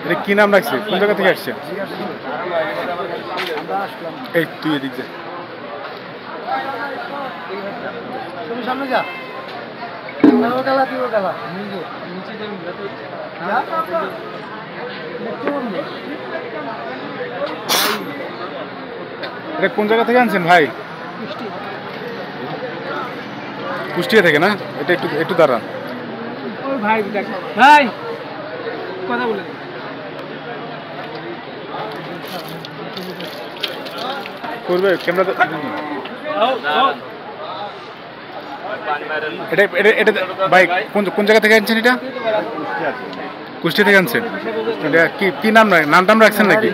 এটা কি নাম রাখছে? কোন জায়গা থেকে আসছে? এই তুই এদিক যা, সামনে যা। এটা কোন জায়গা থেকে আনছেন ভাই? কুষ্টিয়া থেকে না? এটা একটু একটু দাঁড়ান ভাই, ভাই কথা বলে করবে ক্যামেরা। এটা এটা এটা ভাই কোন কোন জায়গা থেকে আনছেন এটা? কুষ্টিয়া থেকে আনছেন। এটা কি কি নাম নাম রাখছেন নাকি?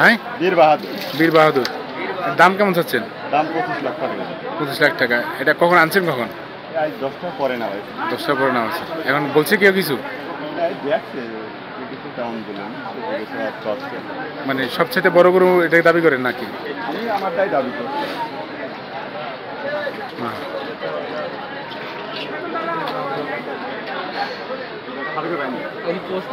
হ্যাঁ, বীর বাহাদুর। বীর বাহাদুর। দাম কেমন চাচ্ছেন? দাম 25 লাখ টাকা। 25 লাখ টাকা। এটা কখন আনছেন? কখন? 10টা পরে না ভাই। 10টা পরে না আছে। এখন বলছে কেউ কিছু? মানে সবচেয়ে বড় গরু এটাই দাবি করেন নাকি? আমি আমারটাই দাবি করি। এই পোস্ট